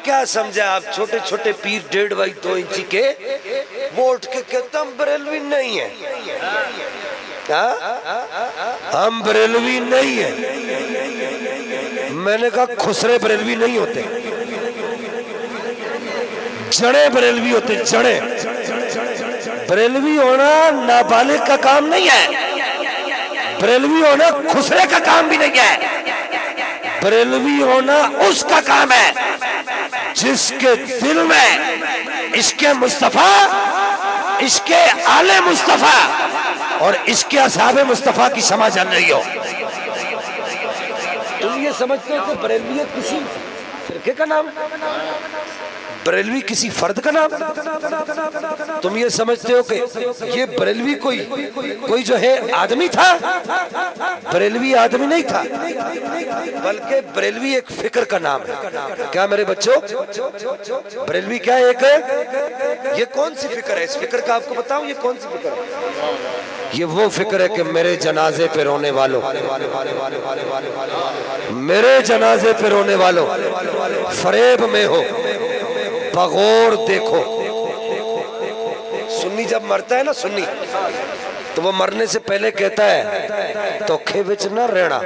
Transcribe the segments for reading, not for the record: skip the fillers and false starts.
کیا سمجھا آپ چھوٹے چھوٹے پیر 1.5 بائی 2 انچی کے وہ اٹھ کے کہتا ہم بریلوی نہیں ہیں، ہم بریلوی نہیں ہیں۔ میں نے کہا خسرے بریلوی نہیں ہوتے، جڑے بریلوی ہوتے، جڑے۔ بریلوی ہونا نابالغ کا کام نہیں ہے، بریلوی ہونا خسرے کا کام بھی نہیں ہے، بریلوی ہونا اس کا کام ہے جس کے دل میں عشق مصطفیٰ، عشق آل مصطفیٰ اور عشق اصحاب مصطفیٰ کی شمع جل رہی ہو۔ تم یہ سمجھتے ہو کہ بریلویت کسی فرقے کا نام، بریلوی کسی فرد کا نام؟ تم یہ سمجھتے ہو کہ یہ بریلوی کوئی جو ہے آدمی تھا؟ بریلوی آدمی نہیں تھا، بلکہ بریلوی ایک فکر کا نام ہے۔ کیا میرے بچوں، بریلوی کیا ایک، یہ کون سی فکر ہے؟ اس فکر کا آپ کو بتاؤں یہ کون سی فکر ہے؟ یہ وہ فکر ہے کہ میرے جنازے پہ رونے والوں، میرے جنازے پہ رونے والوں، فریب میں ہو، بغور دیکھو۔ سنی جب مرتا ہے نا، سنی تو وہ مرنے سے پہلے کہتا ہے دھوکھے وچ نہ رہنا،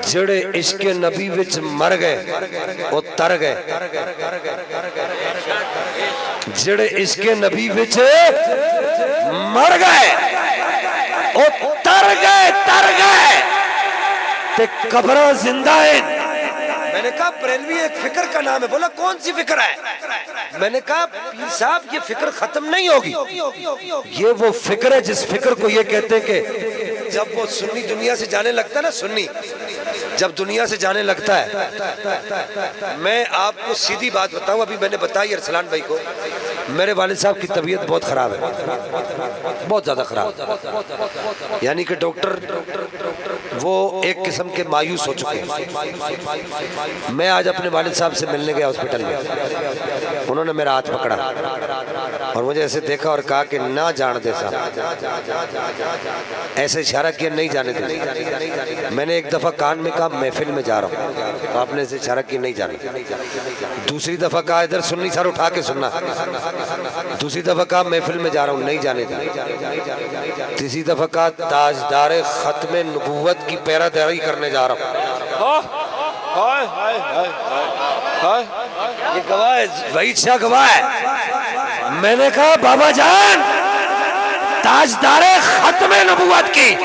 جڑے عشق نبی وچ مر گئے وہ تر گئے، جڑے عشق نبی وچ مر گئے وہ تر گئے، تر گئے تے قبراں زندہ ہیں۔ میں نے کہا بریلوی ایک فکر کا نام ہے۔ بولا کون سی فکر ہے؟ میں نے کہا پیر صاحب یہ فکر ختم نہیں ہوگی، یہ وہ فکر ہے جس فکر کو یہ کہتے ہیں کہ جب وہ سنی دنیا سے جانے لگتا ہے نا، سنی جب دنیا سے جانے لگتا ہے، میں آپ کو سیدھی بات بتاؤں، ابھی میں نے بتائی ارسلان بھائی کو، میرے والد صاحب کی طبیعت بہت خراب ہے، بہت زیادہ خراب، یعنی کہ ڈاکٹر وہ ایک قسم کے مایوس ہو چکے ہیں۔ میں آج اپنے والد صاحب سے ملنے گیا ہاسپٹل میں، انہوں نے میرا ہاتھ پکڑا اور مجھے ایسے دیکھا اور کہا کہ نہ جان دے صاحب، ایسے اشارہ کیا نہیں جانے دے۔ میں نے ایک دفعہ کان میں کہا محفل میں جا رہا ہوں، آپ نے ایسے اشارہ کیا نہیں جانے۔ دوسری دفعہ کہا ادھر سنی سر اٹھا کے سننا، دوسری دفعہ کہا محفل میں جا رہا ہوں، نہیں جانے دے۔ تیسری دفعہ کہا تاجدار ختم نبوت کی پیرا داری کرنے جا رہا ہوں۔ یہ گواہ ہے، وحید شاہ گواہ ہے۔ میں نے کہا بابا جان تاجدار ختم نبوت کی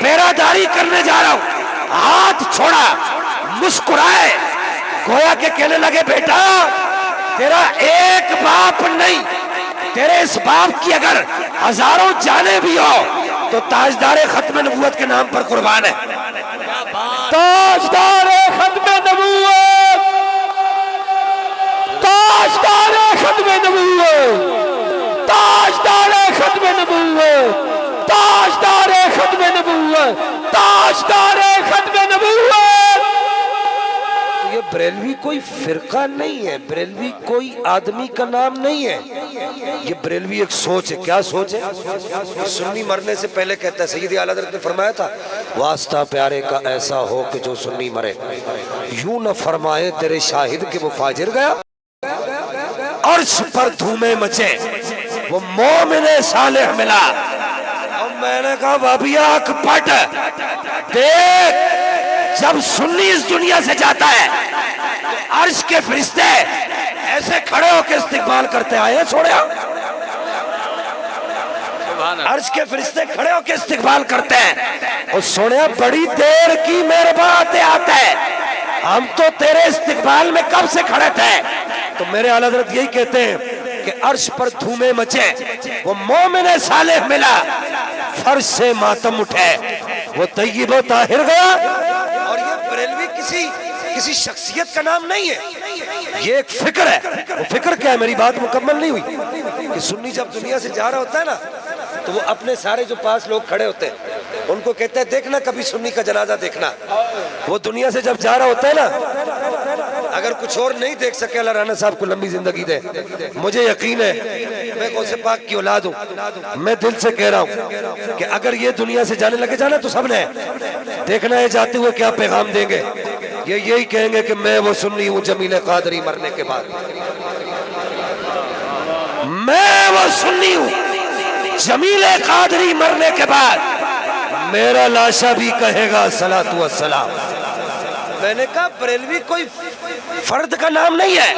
پیرا داری کرنے جا رہا ہوں، ہاتھ چھوڑا، مسکرائے، گویا کہ کہنے لگے بیٹا تیرا ایک باپ نہیں، تیرے اس باپ کی اگر ہزاروں جانیں بھی ہو تو تاجدار ختم نبوت کے نام پر قربان ہے۔ تاجدار ختم نبوت، تاجدار ختم نبوت، تاجدار ختم نبوت، تاجدار ختم نبوت، تاجدار ختم نبوت۔ یہ بریلوی کوئی فرقہ نہیں ہے، بریلوی کوئی آدمی کا نام نہیں ہے، یہ بریلوی ایک سوچ ہے۔ کیا سوچ ہے؟ سنی مرنے سے پہلے کہتا ہے، سیدی اعلیٰ حضرت نے فرمایا تھا واسطہ پیارے کا ایسا ہو کہ جو سنی مرے، یوں نہ فرمائے تیرے شاہد کہ وہ فاجر گیا، عرش پر دھومے مچے وہ مومن صالح ملا۔ اور میں نے کہا بابی آنکھ پھٹ دیکھ، جب سنی اس دنیا سے جاتا ہے عرش کے فرشتے ایسے کھڑے ہو کے استقبال کرتے آئے ہیں، چھوڑیا عرش کے فرشتے کھڑے ہو کے استقبال کرتے ہیں، اور سوڑیا بڑی دیر کی مہربان آتے ہیں، ہم تو تیرے استقبال میں کب سے کھڑے تھے۔ تو میرے اعلیٰ حضرت یہی کہتے ہیں کہ عرش پر دھومے مچے وہ مومن صالح ملا، فرش سے ماتم اٹھے وہ طیب و طاہر گیا۔ اور یہ بریلوی کسی شخصیت کا نام نہیں ہے، یہ ایک فکر ہے۔ وہ فکر کیا ہے؟ میری بات مکمل نہیں ہوئی کہ سنی جب دنیا سے جا رہا ہوتا ہے نا تو وہ اپنے سارے جو پاس لوگ کھڑے ہوتے ہیں ان کو کہتا ہے دیکھنا کبھی سنی کا جنازہ دیکھنا۔ وہ دنیا سے جب جا رہا ہوتا ہے نا، اگر کچھ اور نہیں دیکھ سکے، اللہ رانا صاحب کو لمبی زندگی دے، مجھے یقین ہے، میں غوث پاک کی اولاد ہوں، میں دل سے کہہ رہا ہوں کہ اگر یہ دنیا سے جانے لگے جانا تو سب نے دیکھنا ہے جاتے ہوئے کیا پیغام دیں گے۔ یہ یہی کہیں گے کہ میں وہ سنی ہوں جمیل قادری مرنے کے بعد، میں وہ سنی ہوں جمیل قادری مرنے کے بعد میرا لاشا بھی کہے گا الصلاۃ والسلام۔ میں نے کہا بریلوی کوئی فرد کا نام نہیں ہے،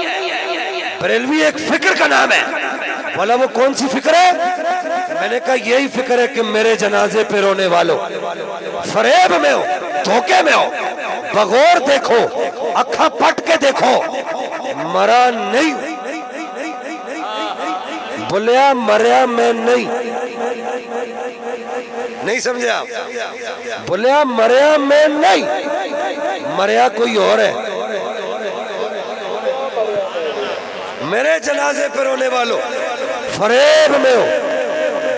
بریلوی ایک فکر کا نام ہے۔ بولا وہ کون سی فکر ہے؟ میں نے کہا یہی فکر ہے کہ میرے جنازے پہ رونے والوں فریب میں ہو، دھوکے میں ہو، بغور دیکھو، اکھا پٹ کے دیکھو، مرا نہیں، بولیا مریا میں نہیں سمجھے آپ؟ بولیا مریا میں نہیں، مریا کوئی اور ہے۔ میرے جنازے پر رونے والوں فریب میں ہو،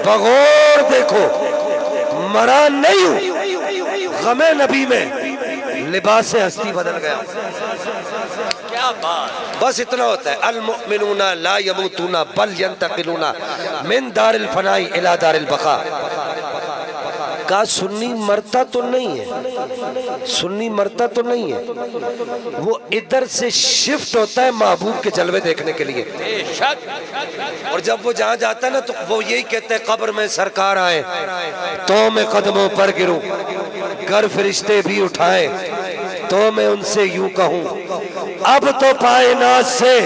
بغور دیکھو، مرا نہیں ہوں، غم نبی میں لباس ہستی بدل گیا۔ کیا بات، بس اتنا ہوتا ہے۔ المؤمنون لا يموتون بل ينتقلون من دار الفناء الى دار البقاء۔ کہا سنی مرتا تو نہیں ہے، سنی مرتا تو نہیں ہے، وہ ادھر سے شفٹ ہوتا ہے محبوب کے جلوے دیکھنے کے لیے، اور جب وہ جہاں جاتا ہے نا تو وہ یہی کہتے ہیں قبر میں سرکار آئے تو میں قدموں پر گروں، گر فرشتے بھی اٹھائے تو میں ان سے یوں کہوں اب تو پائے ناز سے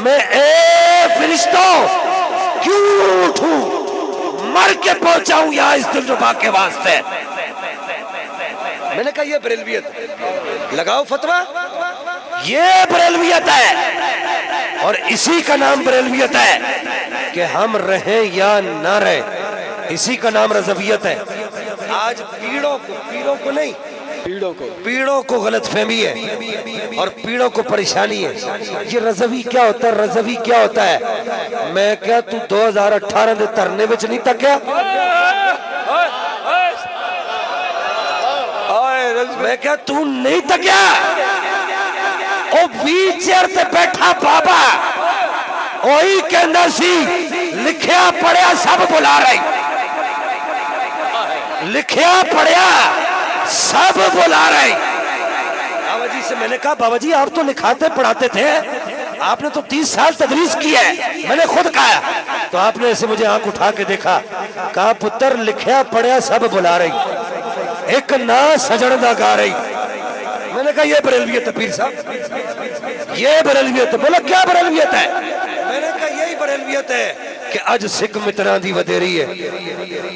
میں اے فرشتوں کیوں اٹھوں، مر کے پہنچا ہوں یہاں اس دلربا کے واسطے۔ میں نے کہا یہ بریلویت ہے، لگاؤ فتویٰ، یہ بریلویت ہے، اور اسی کا نام بریلویت ہے کہ ہم رہیں یا نہ رہیں، اسی کا نام رضویت ہے۔ آج پیڑوں کو نہیں، پیڑوں کو غلط فہمی ہے اور پیڑوں کو پریشانی ہے۔ یہ رضوی کیا ہوتا ہے؟ رضوی کیا ہوتا ہے؟ میں کیا تو 2018 دے ترنے وچ نہیں تکیا؟ میں کیا تو نہیں تکیا؟ او ویل چیئر تے بیٹھا بابا وہی کہندا سی لکھیا پڑھیا سب بلا رہی، لکھیا پڑھیا سب بلا رہے۔ بابا جی سے میں نے کہا بابا جی آپ تو لکھاتے پڑھاتے تھے، آپ نے تو 30 سال تدریس کی ہے، میں نے خود کہا، تو آپ نے ایسے مجھے آنکھ اٹھا کے دیکھا، کہا پتر لکھیا پڑھیا سب بلا رہی، ایک نا سجن دا گا رہی۔ میں نے کہا یہ بریلویت ہے پیر صاحب، یہ بریلویت ہے۔ بولا کیا بریلویت ہے؟ میں نے کہا یہی بریلویت ہے کہ اج سکھ مترا دی ودیری ہے،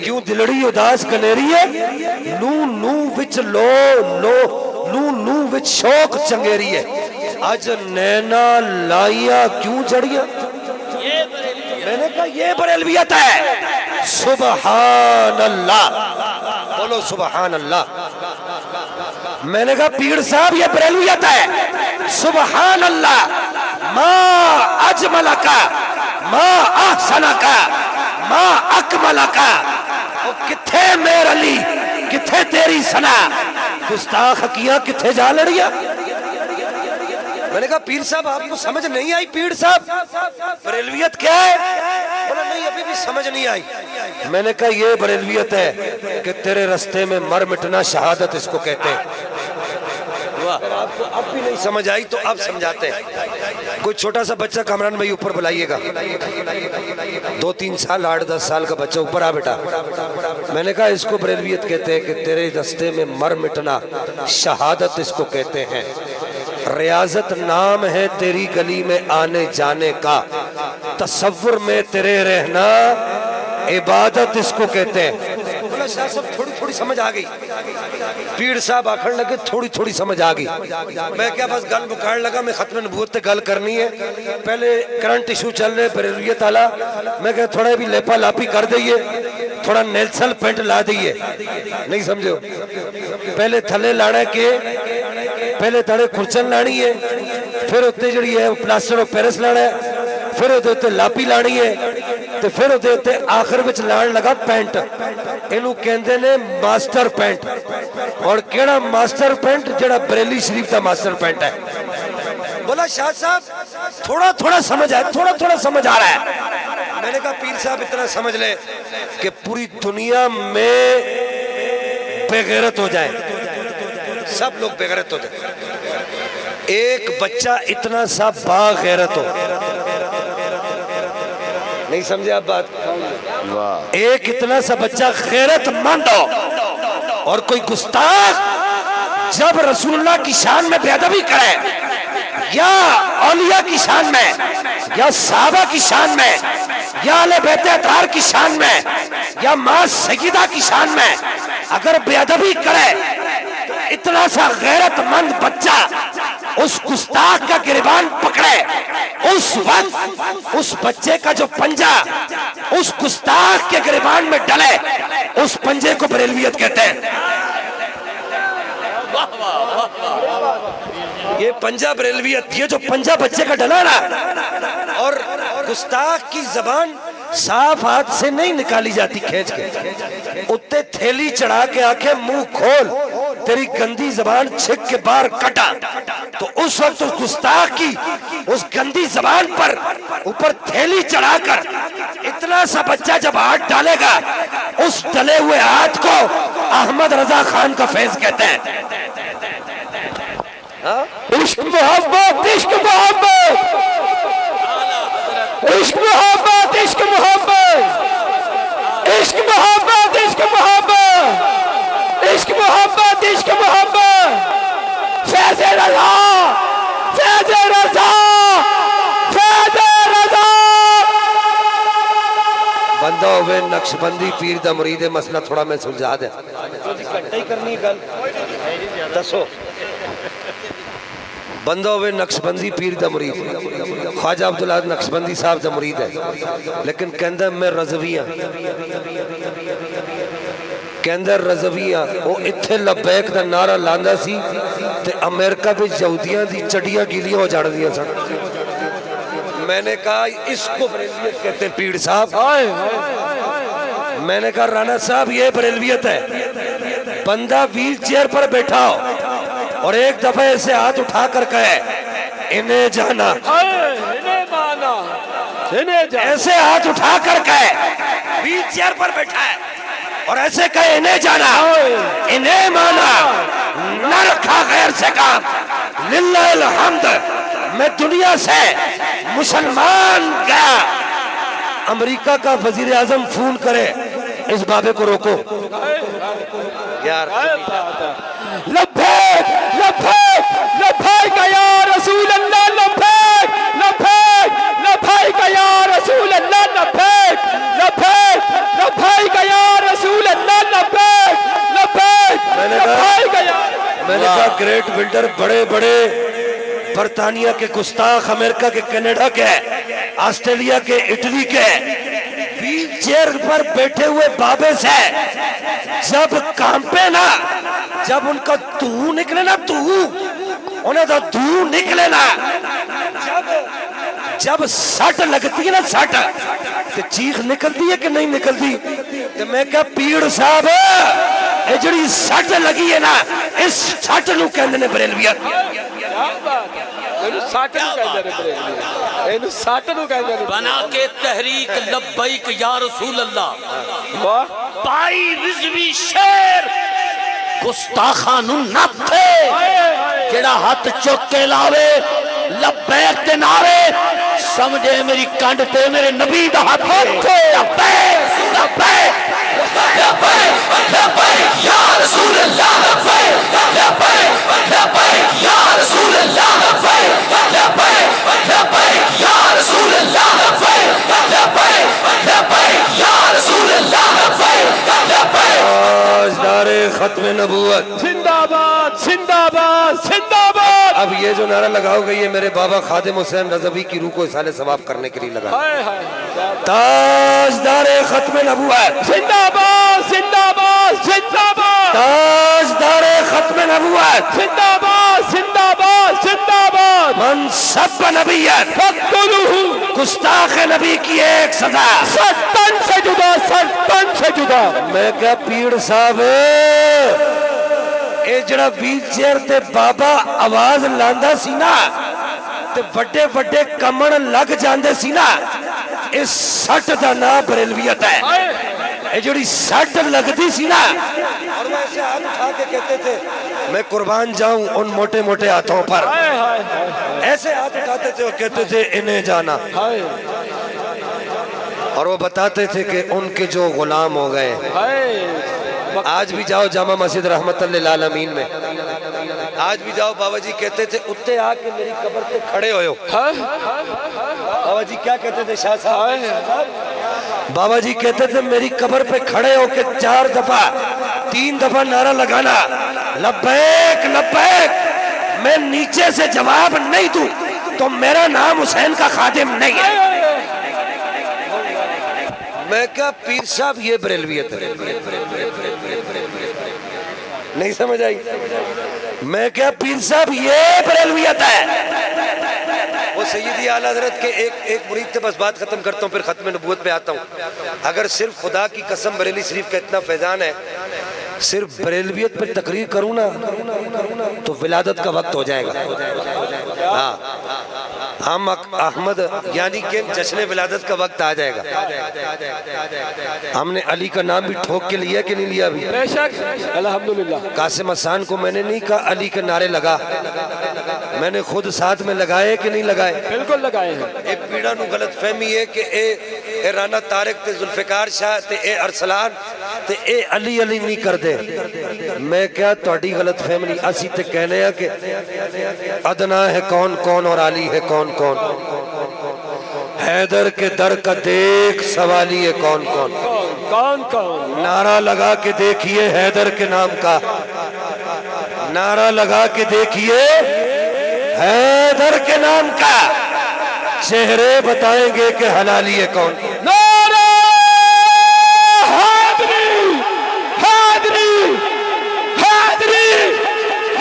کیوں دلڑی اداس کنیری ہے، نو نو وچ لو لو نو نو وچ شوق چنگیری ہے، اج نینا لائیا کیوں جڑیاں۔ میں نے کہا یہ بریلویت ہے۔ سبحان اللہ، بولو سبحان اللہ۔ میں نے کہا پیر صاحب یہ بریلویت ہے۔ سبحان اللہ، ما اجملکا ما احسنکا ما اکملکا۔ کتھے میر علی، کتھے تیری سنا، گستاخ کیا کتھے جا لڑیا۔ میں نے کہا پیر صاحب آپ کو سمجھ نہیں آئی؟ پیر صاحب بریلویت کیا ہے؟ بولا نہیں ابھی بھی سمجھ نہیں آئی۔ میں نے کہا یہ بریلویت ہے کہ تیرے رستے میں مر مٹنا شہادت اس کو کہتے ہیں۔ آپ کو اب بھی نہیں سمجھ آئی تو اب سمجھاتے ہیں۔ کوئی چھوٹا سا بچہ کامران بھائی اوپر بلائیے گا، 2-3 سال 8-10 سال کا بچہ اوپر آ بیٹا۔ میں نے کہا اس کو بریلویت کہتے ہیں کہ تیرے رستے میں مر مٹنا شہادت اس کو کہتے ہیں۔ ریاضت نام ہے تیری گلی میں آنے جانے کا، تصور میں تیرے رہنا عبادت اس کو کہتے ہیں۔ بولا شاہ صاحب تھوڑی تھوڑی سمجھ آ گئی۔ پیر صاحب آکھڑ لگے تھوڑی تھوڑی سمجھ آ گئی۔ میں کیا بس گل بکار لگا، میں ختم نبوت تے گل کرنی ہے، پہلے کرنٹ ایشو چل رہے بریلویت آلا، میں کہا تھوڑا بھی لیپا لاپی کر دئیے، تھوڑا نیلسل پینٹ لا دئیے، نہیں سمجھو، پہلے تھلے لانا کے پہلے تھڑے کھرچن لانی ہے، پھر اتنے جڑی ہے پلاسٹر و پیرس لانا ہے، پھر اتنے لاپی لانی ہے، تو پھر اتنے آخر وچ لان لگا پینٹ، انہوں کہندے نے ماسٹر پینٹ، اور کیڑا ماسٹر پینٹ؟ جڑا بریلی شریف دا ماسٹر پینٹ ہے۔ بولا شاہ صاحب تھوڑا تھوڑا سمجھ آئے، تھوڑا تھوڑا سمجھ آ رہا ہے۔ میں نے کہا پیر صاحب اتنا سمجھ لے کہ پوری دنیا میں بے غیرت ہو جائے، سب لوگ بے غیرت ہوتے ہیں. ایک بچہ اتنا سا با غیرت ہو, نہیں سمجھے آپ بات, ایک اتنا سا بچہ غیرت مند ہو اور کوئی گستاخ جب رسول اللہ کی شان میں بے ادبی کرے یا اولیاء کی شان میں یا صحابہ کی شان میں یا اہل بیت اطہار کی شان میں یا ماں سیدہ کی شان میں اگر بے ادبی کرے تو اتنا سا غیرت مند بچہ اس گستاخ کا گریبان پکڑے, اس وقت اس بچے کا جو پنجہ اس گستاخ کے گریبان میں ڈلے, اس پنجے کو بریلویت کہتے ہیں. یہ پنجہ بریلویت, یہ جو پنجہ بچے کا ڈلا نا, اور گستاخ کی زبان صاف ہاتھ سے نہیں نکالی جاتی کھینچ کے, اتے تھیلی چڑھا کے آنکھیں منہ کھول, تیری گندی زبان چھک کے باہر کٹا, تو اس وقت اس گستاخ کی اس گندی زبان پر اوپر تھیلی چڑھا کر اتنا سا بچہ جب ہاتھ ڈالے گا, اس ڈلے ہوئے ہاتھ کو احمد رضا خان کا فیض کہتے ہیں. عشق محبت, عشق محبت, عشق محبت, عشق محبت, عشق محبت, عشق محبت, عشق محبت, عشق محبت, فیض رضا, فیض رضا, فیض رضا. بندہ ہوئے نقشبندی پیر دا مرید, مسئلہ تھوڑا میں سلجھا دیں. کرنی گل دسو, بندہ ہوئے نقشبندی پیر دا مرید, خواجہ عبدالعاد نقشبندی صاحب دا مرید ہے, لیکن کہندہ میں رضوی ہاں, کہندہ رضوی ہاں. وہ اتھے لبیک دا نعرہ لاندہ سی تے امریکہ بھی یہودیاں دی چڑیاں گیلیاں ہو جاڑ دیا سن. میں نے کہا اس کو بریلویت کہتے ہیں پیر صاحب. میں نے کہا رانا صاحب یہ بریلویت ہے, بندہ ویل چیئر پر بیٹھا ہو اور ایک دفعہ اسے ہاتھ اٹھا کر کہے انہیں جانا, ایسے ہاتھ اٹھا کر کہے ویل چیئر پر بیٹھا ہے اور ایسے کہے انہیں جانا, انہیں مانا, نہ رکھا غیر سے کام, للہ الحمد, میں دنیا سے مسلمان گیا. امریکہ کا وزیر اعظم فون کرے اس بابے کو روکو یار. لبیک لبیک لبیک یا رسول اللہ, لبیک لبیک لبیک یا رسول اللہ, لبیک لبیک لبیک یا رسول اللہ, لبیک لبیک لبیک یا. میں نے کہا گریٹ بلڈر بڑے بڑے برطانیہ کے گستاخ, امریکہ کے, کینیڈا کے, آسٹریلیا کے, اٹلی کے, ویل چیئر پر بیٹھے ہوئے بابے سے جب کانپے نا, جب ان کا تو نکلے نا, تو انہیں تو نکلے نا, جب سٹ لگتی ہے نا, سٹ تو چیخ نکلتی ہے کہ نہیں نکلتی. تو میں کہا پیر صاحب یہ جڑی سٹ لگی ہے نا, اس سٹ نو کہندے نے بریلویت. بنا کے تحریک لبیک یا رسول اللہ, پائی رضوی شیر گستاخان ناتھے, جڑا ہاتھ چک کے لاوے لبیک تے نعرے, سمجھے میری کنڈ تے میرے نبی دا ہاتھ ہے. لبیک لبیک لبیک لبیک یا رسول اللہ, لبیک لبیک لبیک یا رسول اللہ, لبیک لبیک لبیک یا رسول اللہ, لبیک لبیک لبیک یا رسول اللہ, لبیک لبیک. تاجدار ختم نبوت زندہ باد, زندہ باد, زندہ باد. اب یہ جو نعرہ لگاؤ گے یہ میرے بابا خادم حسین رضوی کی روح کو اصال ثواب کرنے کے لیے لگا. تاجدار ختم نبوت زندہ باد, زندہ باد, زندہ باد. تاجدار ختم نبوت زندہ باد, زندہ باد, زندہ باد. من سب نبیت فقتلوہ, گستاخ نبی کی ایک سزا, سر تن سے جدا, سر تن سے جدا. میں کہا پیر صاحب اے جڑا ویل چیئر تے بابا آواز لاندا سی نا تے وڈے وڈے کمن لگ جاندے سی نا, اس سٹ دا نام بریلویت ہے. اے جڑی سٹ لگتی سی نا, اور وہ ایسے ہاتھ اٹھا کے کہتے تھے میں قربان جاؤں ان موٹے موٹے ہاتھوں پر. ایسے ہاتھ اٹھاتے تھے اور کہتے تھے انہیں جانا, اور وہ بتاتے تھے کہ ان کے جو غلام ہو گئے. آج بھی جاؤ جامع مسجد رحمت للعالمین میں, آج بھی جاؤ, بابا جی کہتے تھے اتنے آ کے میری قبر پہ کھڑے ہوئے ہو. بابا جی کیا کہتے تھے شاہ صاحب؟ بابا جی کہتے تھے میری قبر پہ کھڑے ہو کے 4 دفعہ 3 دفعہ نعرہ لگانا, لبیک لبیک. میں نیچے سے جواب نہیں دوں تو میرا نام حسین کا خادم نہیں ہے. میں کہا پیر صاحب یہ بریلویت ہے, نہیں سمجھ آئی؟ میں کہا پیر صاحب یہ بریلویت ہے. وہ سیدی اعلیٰ حضرت کے ایک مرید سے بس بات ختم کرتا ہوں, پھر ختم نبوت پہ آتا ہوں. اگر صرف خدا کی قسم بریلی شریف کا اتنا فیضان ہے, صرف بریلویت پہ تقریر کروں نا تو ولادت کا وقت ہو جائے گا. ہاں, ہم احمد یعنی کہ جشن ولادت کا وقت آ جائے گا. ہم نے علی کا نام بھی ٹھوک کے لیا کہ نہیں لیا بھی؟ بے شک, الحمدللہ. قاسم حسان کو میں نے نہیں کہا علی کے نعرے لگا, میں نے خود ساتھ میں لگائے کہ نہیں لگائے؟ بالکل لگائے ہیں. اے پیڑا نو غلط فہمی ہے کہ اے رانا طارق تے ذوالفقار شاہ تے اے ارسلان تے اے علی علی نہیں کر دے. میں کیا تہاڈی غلط فہمی نہیں, اسی تے کہنے ہیں کہ ادنا ہے کون کون اور علی ہے کون کون. حیدر کے در کا دیکھ سوالی ہے کون کون. کون کون نعرہ لگا کے دیکھیے حیدر کے نام کا, نعرہ لگا کے دیکھیے حیدر کے نام کا, چہرے بتائیں گے کہ حلالی ہے کون. نعرہ حیدری حیدری حیدری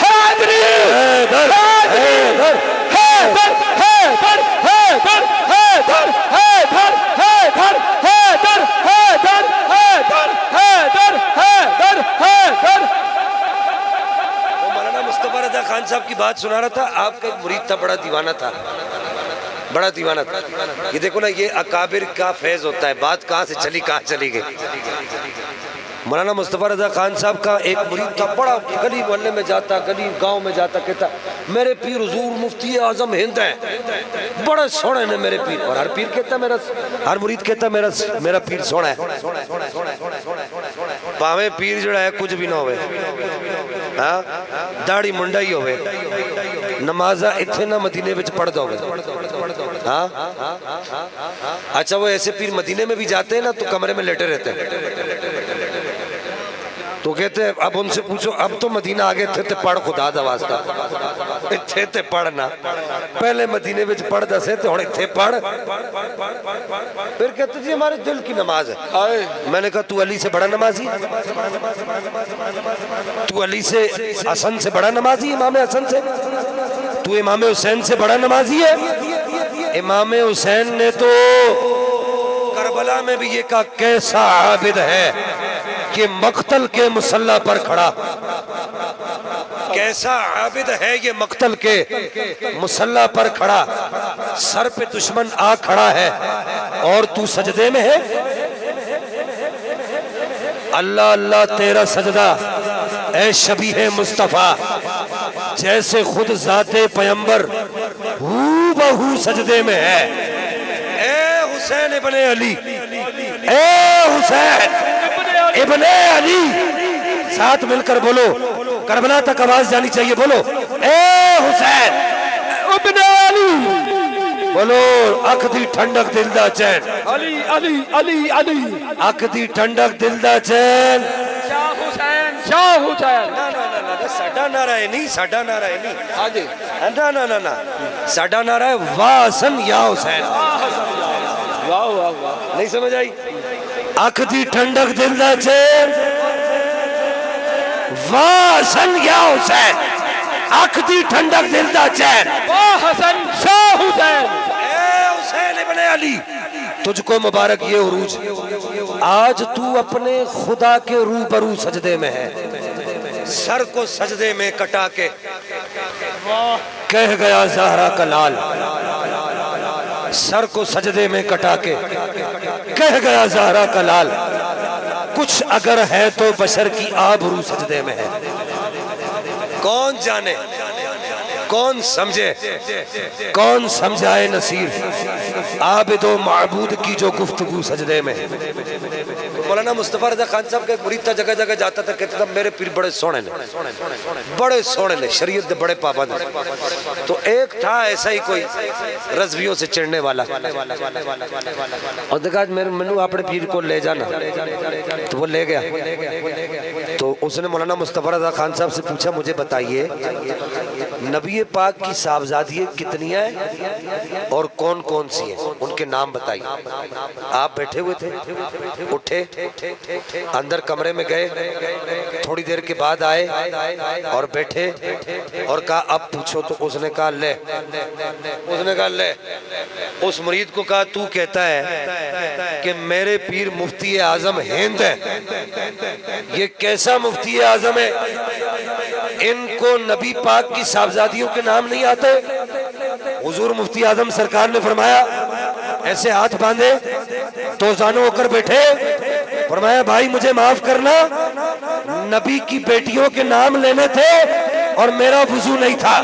حیدری حیدر حیدر حیدر حیدر حیدر حیدر حیدر حیدر حیدر حیدر حیدر حیدر حیدر. وہ مولانا مصطفیٰ رضا خان صاحب کی بات سنا رہا تھا. آپ کا ایک مرید تھا, بڑا دیوانہ تھا, بڑا دیوانہ تھا. یہ دیکھو نا, یہ اکابر کا فیض ہوتا ہے. بات کہاں سے چلی کہاں چلی گئی. مولانا مصطفیٰ رضا خان صاحب کا ایک مرید تھا, بڑا گلی محلے میں جاتا, گلی گاؤں میں جاتا, کہتا میرے پیر حضور مفتی اعظم ہند ہیں, بڑے سونے نے میرے پیر. اور ہر پیر کہتا میرا, ہر مرید کہتا میرا پیر سونا ہے. پاویں پیر جڑا ہے کچھ بھی نہ ہوئے, ہاں داڑھی منڈا ہی ہوئے, نمازہ اتنے نہ مدینے وچ پڑھ دو گے. ہاں اچھا, وہ ایسے پیر مدینے میں بھی جاتے ہیں نا تو کمرے میں لیٹے رہتے ہیں. تو کہتے ہیں اب ان سے پوچھو, اب تو مدینہ آگے تھے تے پڑھ خدا دا واسطہ, تھے تے پڑھنا, پہلے مدینے وچ پڑھ دسے تے ہونے تھے پڑھ. پھر کہتے جی ہمارے دل کی نماز ہے. میں نے کہا تو علی سے بڑا نمازی, تو علی سے حسن سے بڑا نمازی, امام حسن سے, تو امام حسین سے بڑا نمازی ہے. امام حسین نے تو کربلا میں بھی یہ کہا کیسا عابد ہے کہ مقتل کے مصلی پر کھڑا, کیسا عابد ہے یہ مقتل کے مصلی پر کھڑا, سر پہ دشمن آ کھڑا ہے اور تو سجدے میں ہے. اللہ اللہ تیرا سجدہ اے شبیہ مصطفیٰ, جیسے خود ذات پیمبر ہو بہو سجدے میں ہے. اے حسین ابن علی, اے حسین ابن علی, ساتھ مل کر بولو, کربلا تک آواز جانی چاہیے, بولو اے حسین ابن علی, بولو اکھ دی ٹھنڈک دل دا چین, علی علی علی علی, اکھ دی ٹھنڈک دل دا چین, شاہ حسین شاہ حسین. ساڈا نعرہ ہے نہیں, ساڈا نعرہ ہے نہیں, ہاں جی, نا ساڈا نعرہ ہے واہ حسن یا حسین. واہ واہ واہ, نہیں سمجھ آئی؟ اکھ دی ٹھنڈک دل دا چین, واہ حسن یا حسین, اکھ دی ٹھنڈک دل دا چین, واہ حسن شاہ حسین. اے حسین ابن علی, تجھ کو مبارک یہ عروج, آج تو اپنے خدا کے روبرو سجدے میں ہے. سر کو سجدے میں کٹا کے کہہ گیا زہرا کا لال, سر کو سجدے میں کٹا کے کہہ گیا زہرا کا لال, کچھ اگر ہے تو بشر کی آبرو سجدے میں ہے. کون جانے، کون سمجھے، کون سمجھائے نصیر عابد و معبود کی جو گفتگو سجدے میں۔ مولانا مصطفیٰ رضا خان صاحب کا ایک مرید تھا، جگہ جگہ جاتا تھا، کہتا تھا میرے پیر بڑے سونے نے، بڑے سونے نے، شریعت دے بڑے پابند نے۔ تو ایک تھا ایسا ہی کوئی رضویوں سے چڑھنے والا، اور دیکھا منو اپنے پیر کو لے جانا، تو وہ لے گیا۔ تو اس نے مولانا مصطفیٰ رضا خان صاحب سے پوچھا مجھے بتائیے نبی پاک کی صاحبزادیاں کتنی ہیں اور کون کون سی ہیں، ان کے نام بتائیے۔ آپ بیٹھے ہوئے تھے، اٹھے، اندر کمرے میں گئے، تھوڑی دیر کے بعد آئے اور بیٹھے اور کہا اب پوچھو۔ تو اس نے کہا لے، اس مرید کو کہا تو کہتا ہے کہ میرے پیر مفتی اعظم ہند ہے، یہ کیسا مفتی اعظم ہے، ان کو نبی پاک کی صاحبزادیوں کے نام نہیں آتے؟ حضور مفتی اعظم سرکار نے فرمایا ایسے ہاتھ باندھے تو زانو ہو کر بیٹھے، فرمایا بھائی مجھے معاف کرنا، نبی کی بیٹیوں کے نام لینے تھے اور میرا وضو نہیں تھا۔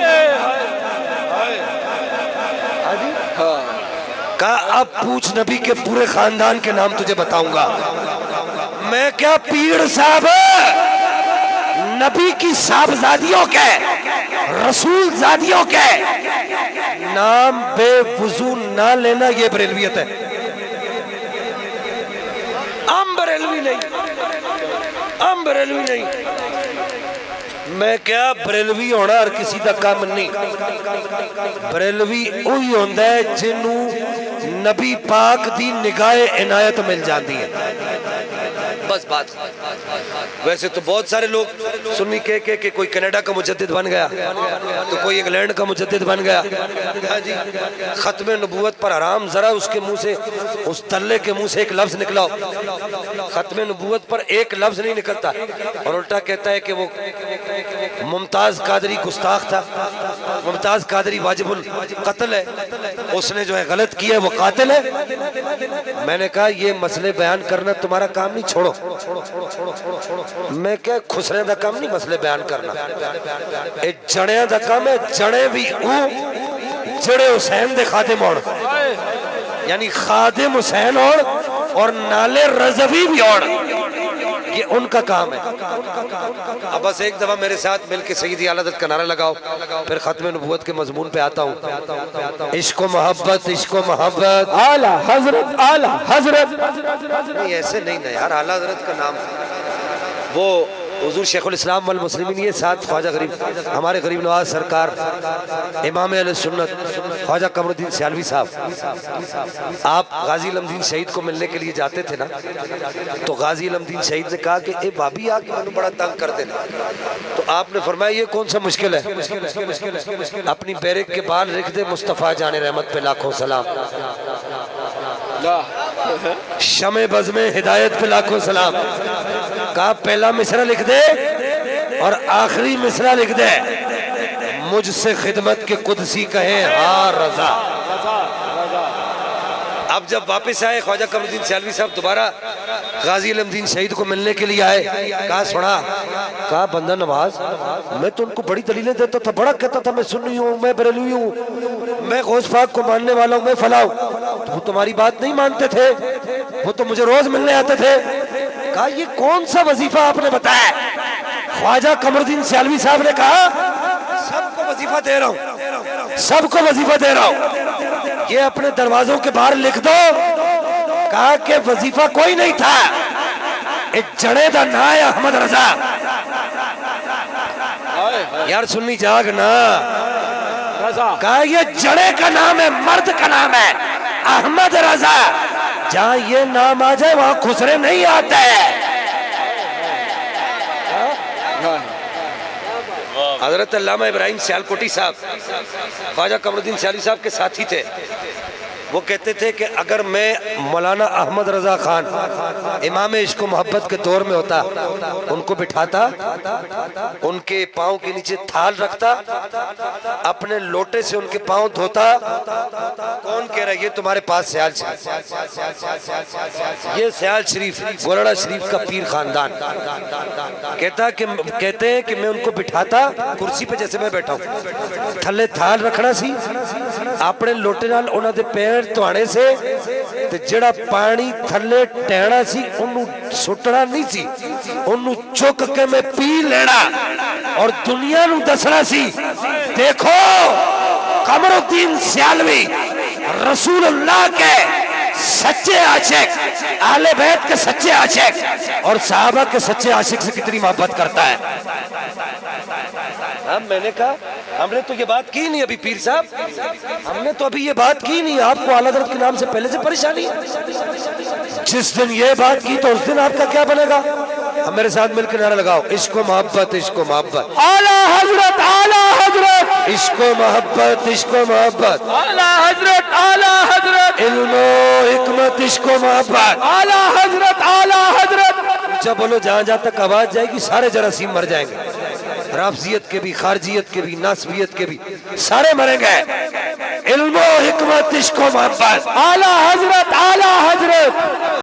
کہا اب پوچھ، نبی کے پورے خاندان کے نام تجھے بتاؤں گا۔ میں کیا پیر صاحب نبی کی صاحبزادیوں کے، رسول زادیوں کے نام بے وضو نہ لینا یہ بریلویت ہے، ہم بریلوی نہیں۔ میں کیا بریلوی ہونا اور کسی دا کام نہیں، بریلوی وہی ہوندا ہے جنوں نبی پاک دی نگاہ عنایت مل جاندی ہے، بس بات۔ ویسے تو بہت سارے لوگ سنی کہ کوئی کینیڈا کا مجدد بن گیا، تو کوئی انگلینڈ کا مجدد بن گیا، ختم نبوت پر حرام، ذرا اس کے منہ سے، اس تلے کے منہ سے ایک لفظ نکلا ہو، ختم نبوت پر ایک لفظ نہیں نکلتا، اور الٹا کہتا ہے کہ وہ ممتاز قادری گستاخ تھا، ممتاز قادری واجب القتل ہے، اس نے جو ہے غلط کیا ہے وہ قاتل ہے۔ میں نے کہا یہ مسئلے بیان کرنا تمہارا کام نہیں، چھوڑو۔ میں کیا خسرے دا کام نہیں مسئلے بیان کرنا، اے جڑیاں دا کام ہے، جڑے بھی جڑے حسین دے خادم ہوڑ، یعنی خادم حسین اور نالے رضوی بھی ہوڑ، یہ ان کا کام ہے۔ اب بس ایک دفعہ میرے ساتھ مل کے سیدی اعلیٰ حضرت کا نعرہ لگاؤ، پھر ختم نبوت کے مضمون پہ آتا ہوں۔ عشق و محبت، عشق و محبت، اعلیٰ حضرت، اعلیٰ حضرت۔ نہیں ایسے نہیں نا یار، اعلیٰ حضرت کا نام وہ حضور شیخ الاسلام والمسلمین، یہ ساتھ خواجہ غریب، ہمارے غریب نواز سرکار امام اہل سنت خواجہ قمر الدین سیالوی صاحب، آپ غازی علم دین شہید کو ملنے کے لیے جاتے تھے نا، تو غازی علم دین شہید نے کہا کہ اے بابی آ کے میں نے بڑا تنگ کر دینا، تو آپ نے فرمایا یہ کون سا مشکل ہے، اپنی بیرک کے بال لکھ دے مصطفیٰ جان رحمت پہ لاکھوں سلام، شمع بزم ہدایت پہ لاکھوں سلام، کہا پہلا مصرع لکھ دے اور آخری مصرع لکھ دے، مجھ سے خدمت کے قدسی کہیں ہاں رضا۔ اب جب واپس آئے خواجہ قمر الدین سیالوی صاحب دوبارہ غازی علم دین شہید کو ملنے کے لیے آئے، کہا سنا، کہا بندہ نواز میں تو ان کو بڑی دلیلیں دیتا تھا، بڑا کہتا تھا میں سنی ہوں، میں بریلوی ہوں، میں غوث پاک کو ماننے والا ہوں، میں فلاں ہوں، وہ تمہاری بات نہیں مانتے تھے، وہ تو مجھے روز ملنے آتے تھے۔ کہا یہ کون سا وظیفہ آپ نے بتایا؟ خواجہ قمر الدین سیالوی صاحب نے کہا سب کو وظیفہ دے رہا ہوں، سب کو وظیفہ دے رہا ہوں، یہ اپنے دروازوں کے باہر لکھ دو۔ کہا کہ وظیفہ کوئی نہیں تھا، ایک جڑے دا نا ہے احمد رضا۔ یار سنی جاگ نا، کہا یہ جڑے کا نام ہے، مرد کا نام ہے احمد رضا، جہاں یہ نام آ جائے وہاں خسرے نہیں آتے۔ حضرت علامہ ابراہیم سیالکوٹی صاحب خواجہ قمر الدین سیالوی صاحب کے ساتھی تھے، وہ کہتے تھے کہ اگر میں مولانا احمد رضا خان امام عشق و محبت کے دور میں ہوتا، ان کو بٹھاتا، ان کے پاؤں کے نیچے تھال رکھتا، اپنے لوٹے سے ان کے پاؤں دھوتا۔ کون کہہ رہا ہے یہ تمہارے پاس سیال شریف؟ یہ سیال شریف گولڑا شریف کا پیر خاندان کہتے ہیں کہ میں ان کو بٹھاتا کرسی پہ جیسے میں بیٹھا ہوں، تھلے تھال رکھنا سی، اپنے لوٹے نال انہاں دے پیر توانے سے تے جڑا پانی تھلے ٹہنا سی انہوں سٹنا نہیں سی، انہوں چک کے میں پی لینا اور دنیا نو دسنا سی دیکھو قمر الدین سیالوی رسول اللہ کے سچے عاشق، اہل بیت کے سچے عاشق اور صحابہ کے سچے عاشق سے کتنی محبت کرتا ہے۔ میں نے کہا ہم نے تو یہ بات کی نہیں ابھی پیر صاحب، ہم نے تو ابھی یہ بات کی نہیں، آپ کو اعلیٰ حضرت کے نام سے پہلے سے پریشانی ہے؟ جس دن یہ بات کی تو اس دن آپ کا کیا بنے گا؟ ہم میرے ساتھ مل کے نعرہ لگاؤ، عشق و محبت، عشق و محبت، اعلیٰ حضرت، اعلیٰ حضرت، عشق و محبت، عشق و محبت، اعلیٰ حضرت، اعلیٰ حضرت، علم و حکمت، عشق و محبت، اعلیٰ حضرت، اعلیٰ حضرت۔ اونچا بولو، جہاں جہاں تک آواز جائے گی سارے جراثیم مر جائیں گے، رافضیت کے بھی، خارجیت کے بھی، ناسبیت کے بھی، سارے مریں گے۔ علم و حکمت، عشق و محبت، اعلیٰ حضرت، اعلیٰ